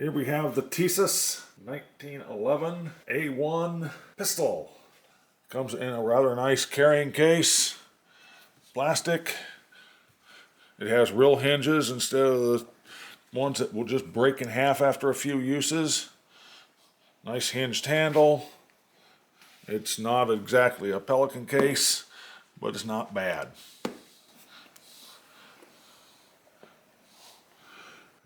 Here we have the Tisas 1911 A1 pistol. Comes in a rather nice carrying case, plastic. It has real hinges instead of the ones that will just break in half after a few uses. Nice hinged handle. It's not exactly a Pelican case, but it's not bad.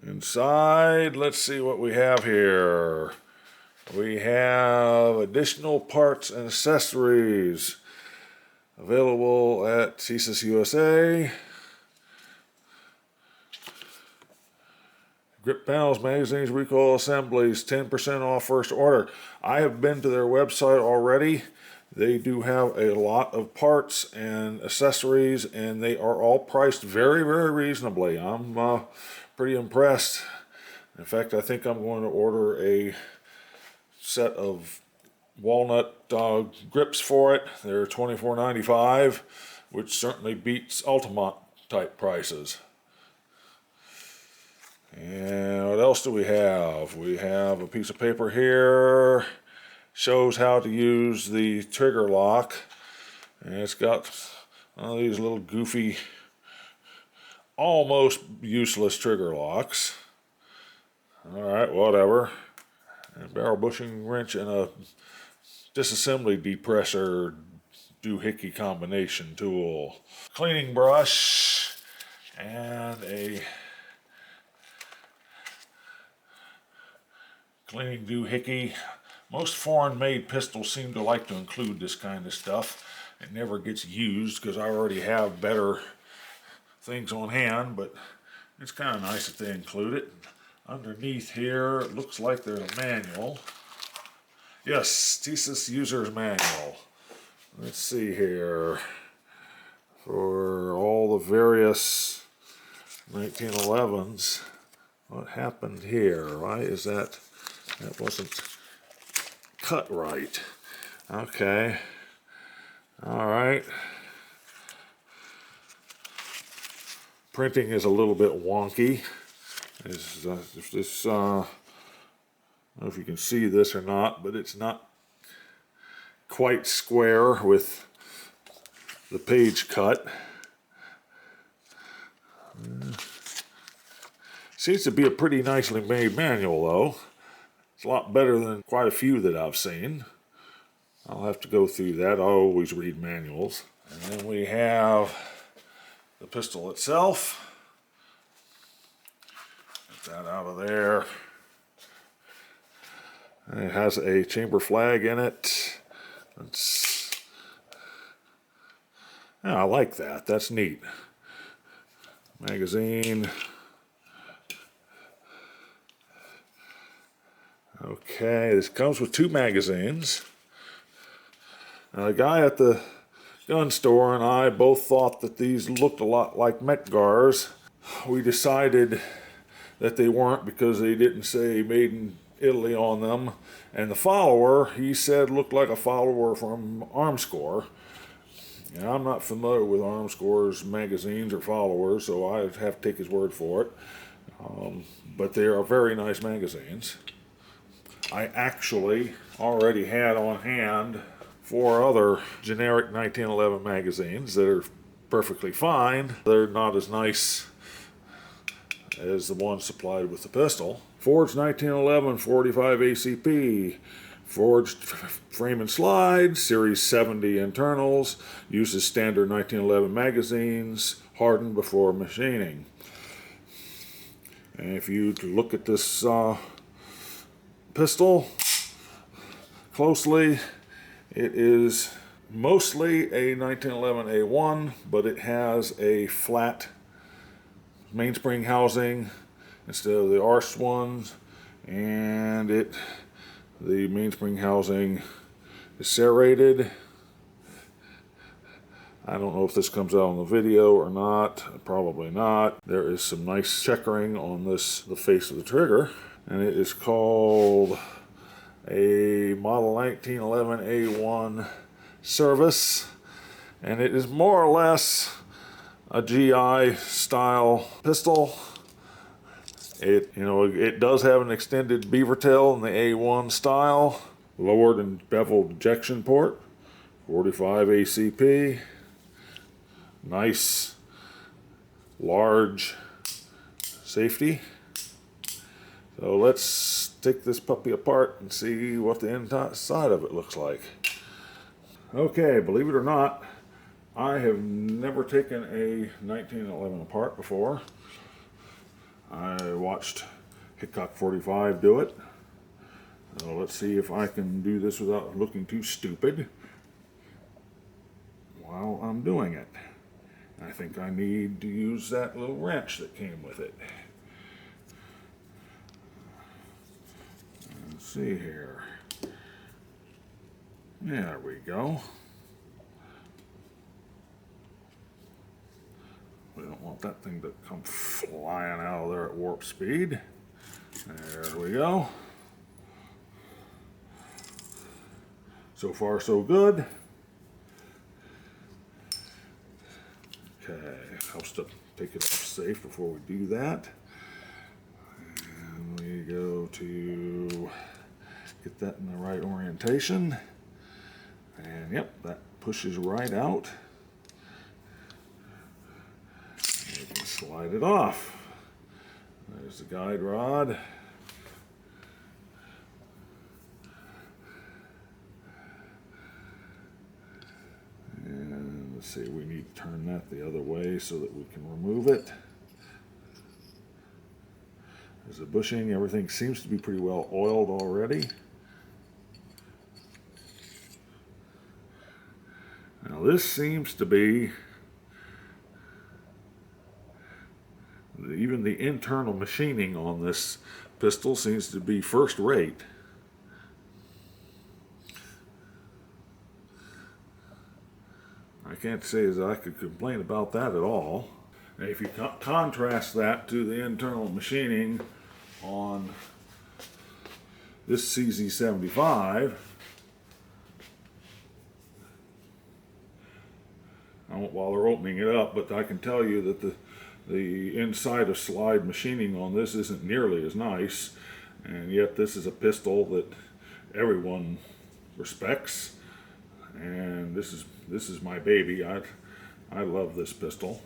Inside, let's see what we have here. We have additional parts and accessories available at Tisas USA. Grip panels, magazines, recoil assemblies, 10% off first order. I have been to their website already. They do have a lot of parts and accessories, and they are all priced very, very reasonably. I'm pretty impressed. In fact, I think I'm going to order a set of walnut grips for it. They're $24.95, which certainly beats Ultimate type prices. And what else do we have? We have a piece of paper here. Shows how to use the trigger lock. And it's got one of these little goofy, almost useless trigger locks. Alright, whatever. And a barrel bushing wrench and a disassembly depressor doohickey combination tool. Cleaning brush and a cleaning doohickey. Most foreign-made pistols seem to like to include this kind of stuff. It never gets used because I already have better things on hand, but it's kind of nice that they include it. Underneath here, it looks like there's a manual. Yes, Tisas User's Manual. Let's see here. For all the various 1911s, what happened here? Why is that? That wasn't cut right. Okay. All right. Printing is a little bit wonky. I don't know if you can see this or not, but it's not quite square with the page cut. Seems to be a pretty nicely made manual, though. It's a lot better than quite a few that I've seen. I'll have to go through that. I always read manuals. And then we have the pistol itself. Get that out of there. And it has a chamber flag in it. Yeah, I like that. That's neat. Magazine. Okay, this comes with 2 magazines. Now, the guy at the gun store and I both thought that these looked a lot like Metgars. We decided that they weren't because they didn't say made in Italy on them. And the follower, he said, looked like a follower from Armscore. And I'm not familiar with Armscore's magazines or followers, so I have to take his word for it. But they are very nice magazines. I actually already had on hand 4 other generic 1911 magazines that are perfectly fine. They're not as nice as the ones supplied with the pistol. Forged 1911 45 ACP. Forged frame and slide, Series 70 internals. Uses standard 1911 magazines, hardened before machining. And if you look at this pistol closely, it is mostly a 1911 A1, but it has a flat mainspring housing instead of the arched ones, and the mainspring housing is serrated. I don't know if this comes out on the video or not. Probably not. There is some nice checkering on the face of the trigger, and it is called a model 1911 A1 Service, and it is more or less a GI style pistol. It does have an extended beaver tail in the A1 style, lowered and beveled ejection port, 45 ACP, nice large safety. So let's take this puppy apart and see what the inside of it looks like. Okay, believe it or not, I have never taken a 1911 apart before. I watched Hickok 45 do it. So let's see if I can do this without looking too stupid while I'm doing it. I think I need to use that little wrench that came with it. Let's see here. There we go. We don't want that thing to come flying out of there at warp speed. There we go. So far, so good. Okay, helps to take it off safe before we do that. And we go to get that in the right orientation. And yep, that pushes right out. And you can slide it off. There's the guide rod. And let's see, we need to turn that the other way so that we can remove it. There's the bushing. Everything seems to be pretty well oiled already. Now this seems to be, even the internal machining on this pistol seems to be first rate. I can't say as I could complain about that at all. And if you contrast that to the internal machining on this CZ75, I won't bother opening it up, but I can tell you that the inside of slide machining on this isn't nearly as nice, and yet this is a pistol that everyone respects, and this is my baby. I love this pistol.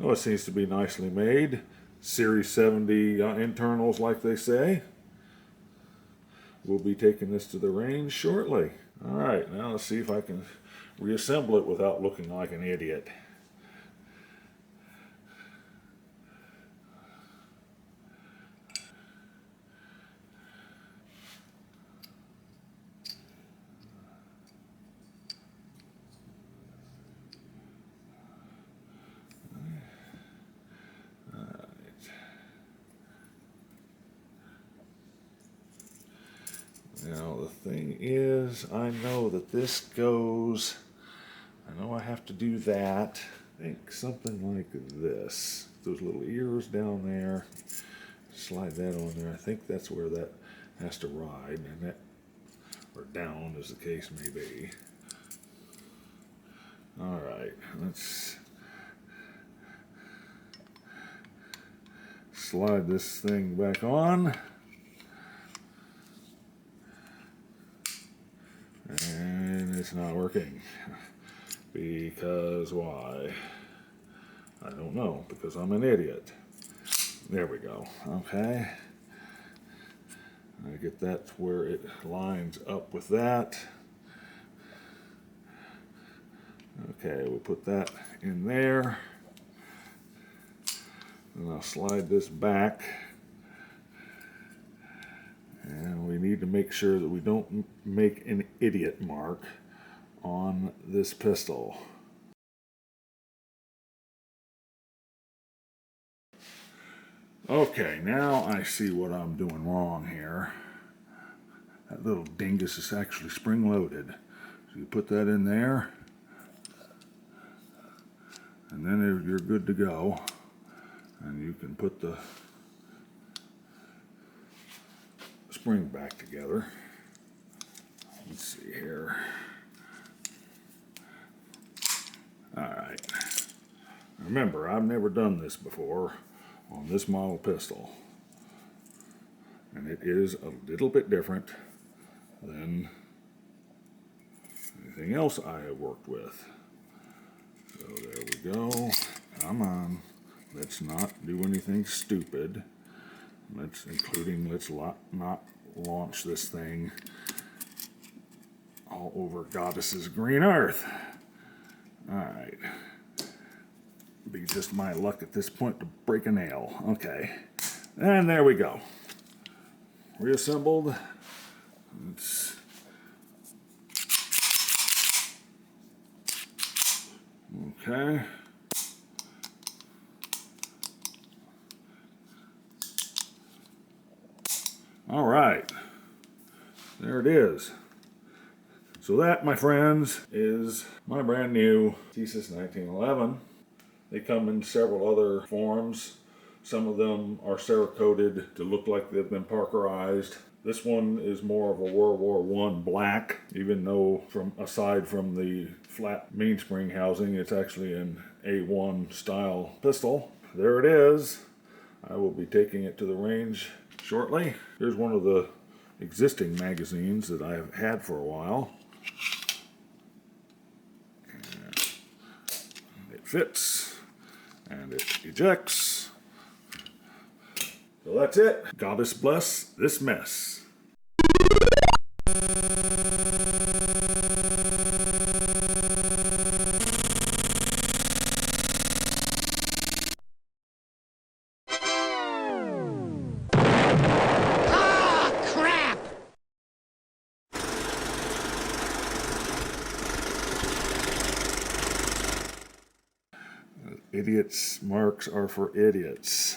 Oh, it seems to be nicely made. Series 70 internals, like they say. We'll be taking this to the range shortly. All right, now let's see if I can reassemble it without looking like an idiot. Now the thing is, I know that this goes, I know I have to do that. I think something like this. Those little ears down there, slide that on there. I think that's where that has to ride, and that, or down as the case may be. All right, let's slide this thing back on. And it's not working. Because why? I don't know, because I'm an idiot. There we go. Okay. I get that where it lines up with that. Okay, we'll put that in there. And I'll slide this back. And we need to make sure that we don't make an idiot mark on this pistol. Okay, now I see what I'm doing wrong here. That little dingus is actually spring-loaded. So you put that in there, and then you're good to go. And you can put the spring back together. Let's see here. All right. Remember, I've never done this before on this model pistol, and it is a little bit different than anything else I have worked with. So there we go. Come on. Let's not do anything stupid. Let's not launch this thing all over Goddess's green earth. Alright. Be just my luck at this point to break a nail. Okay. And there we go. Reassembled. Okay. All right. There it is. So that, my friends, is my brand new Tisas 1911. They come in several other forms. Some of them are Cerakoted to look like they've been Parkerized. This one is more of a World War I black, even though aside from the flat mainspring housing, it's actually an A1 style pistol. There it is. I will be taking it to the range shortly. Here's one of the existing magazines that I have had for a while. And it fits, and it ejects. So that's it. Goddess bless this mess. Idiots' marks are for idiots.